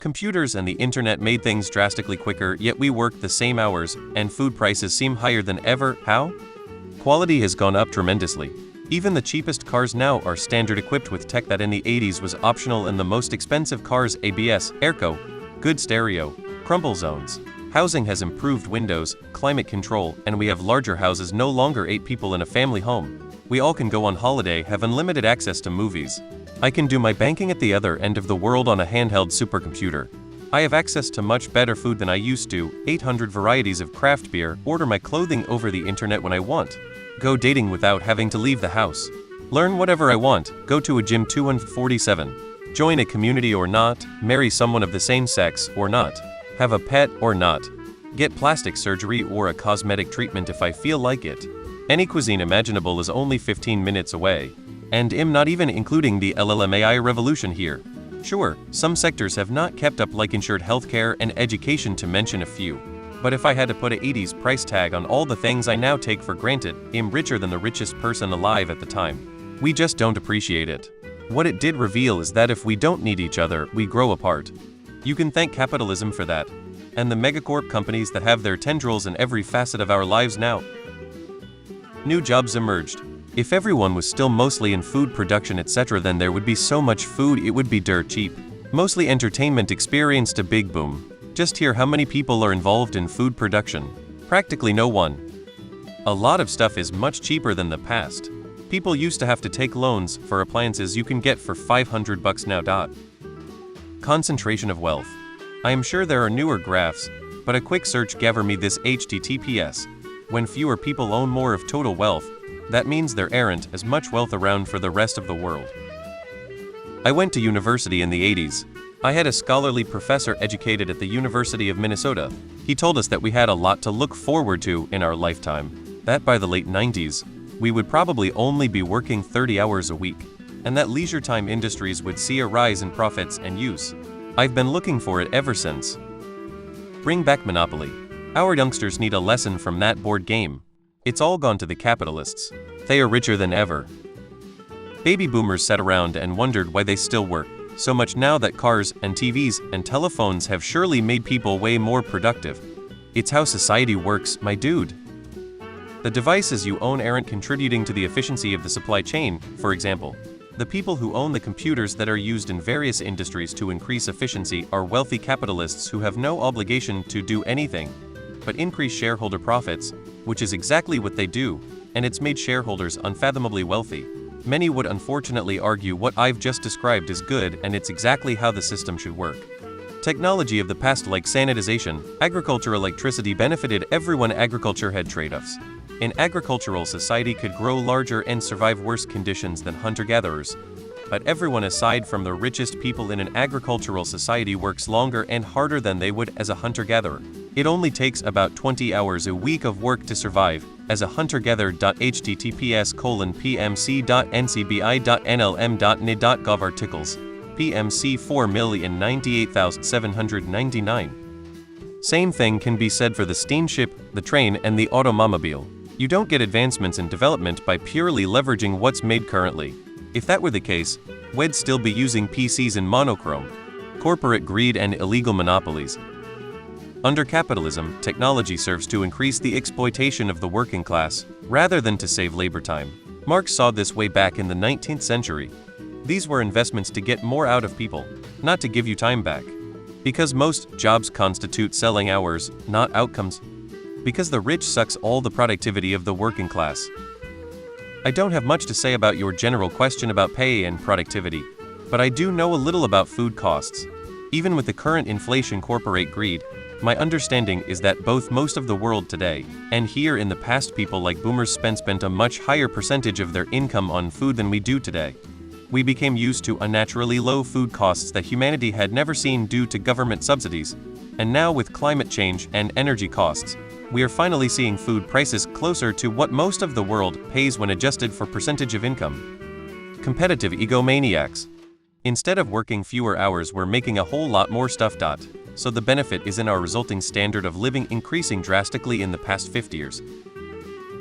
Computers and the internet made things drastically quicker, yet we work the same hours, and food prices seem higher than ever. How? Quality has gone up tremendously. Even the cheapest cars now are standard equipped with tech that in the 80s was optional, and the most expensive cars ABS, airco, good stereo, crumple zones. Housing has improved windows, climate control, and we have larger houses, no longer 8 people in a family home. We all can go on holiday, have unlimited access to movies. I can do my banking at the other end of the world on a handheld supercomputer. I have access to much better food than I used to, 800 varieties of craft beer, order my clothing over the internet when I want, go dating without having to leave the house, learn whatever I want, go to a gym 247, join a community or not, marry someone of the same sex or not, have a pet or not, get plastic surgery or a cosmetic treatment if I feel like it. Any cuisine imaginable is only 15 minutes away. And I'm not even including the LLMAI revolution here. Sure, some sectors have not kept up, like insured healthcare and education, to mention a few. But if I had to put a 80s price tag on all the things I now take for granted, I'm richer than the richest person alive at the time. We just don't appreciate it. What it did reveal is that if we don't need each other, we grow apart. You can thank capitalism for that. And the megacorp companies that have their tendrils in every facet of our lives now. New jobs emerged. If everyone was still mostly in food production etc., then there would be so much food it would be dirt cheap. Mostly entertainment experienced a big boom. Just hear how many people are involved in food production. Practically no one. A lot of stuff is much cheaper than the past. People used to have to take loans for appliances you can get for $500 now. Concentration of wealth. I am sure there are newer graphs, but a quick search gave me this HTTPS. When fewer people own more of total wealth, that means there aren't as much wealth around for the rest of the world. I went to university in the 80s. I had a scholarly professor educated at the University of Minnesota. He told us that we had a lot to look forward to in our lifetime, that by the late 90s, we would probably only be working 30 hours a week, and that leisure time industries would see a rise in profits and use. I've been looking for it ever since. Bring back Monopoly. Our youngsters need a lesson from that board game. It's all gone to the capitalists. They are richer than ever. Baby boomers sat around and wondered why they still work so much now that cars and TVs and telephones have surely made people way more productive. It's how society works, my dude. The devices you own aren't contributing to the efficiency of the supply chain. For example, the people who own the computers that are used in various industries to increase efficiency are wealthy capitalists who have no obligation to do anything but increase shareholder profits, which is exactly what they do, and it's made shareholders unfathomably wealthy. Many would unfortunately argue what I've just described is good, and it's exactly how the system should work. Technology of the past, like sanitization, agriculture, electricity, benefited everyone. Agriculture had trade-offs. An agricultural society could grow larger and survive worse conditions than hunter-gatherers. But everyone aside from the richest people in an agricultural society works longer and harder than they would as a hunter-gatherer. It only takes about 20 hours a week of work to survive as a hunter-gatherer. https://pmc.ncbi.nlm.ni.gov articles. PMC 4,098,799. Same thing can be said for the steamship, the train, and the automobile. You don't get advancements in development by purely leveraging what's made currently. If that were the case, we'd still be using PCs in monochrome. Corporate greed and illegal monopolies. Under capitalism, technology serves to increase the exploitation of the working class, rather than to save labor time. Marx saw this way back in the 19th century. These were investments to get more out of people, not to give you time back. Because most jobs constitute selling hours, not outcomes. Because the rich sucks all the productivity of the working class. I don't have much to say about your general question about pay and productivity, but I do know a little about food costs. Even with the current inflation, corporate greed, my understanding is that both most of the world today and here in the past, people like boomers spent a much higher percentage of their income on food than we do today. We became used to unnaturally low food costs that humanity had never seen due to government subsidies, and now with climate change and energy costs, we are finally seeing food prices closer to what most of the world pays when adjusted for percentage of income. Competitive egomaniacs. Instead of working fewer hours, we're making a whole lot more stuff. So the benefit is in our resulting standard of living increasing drastically in the past 50 years.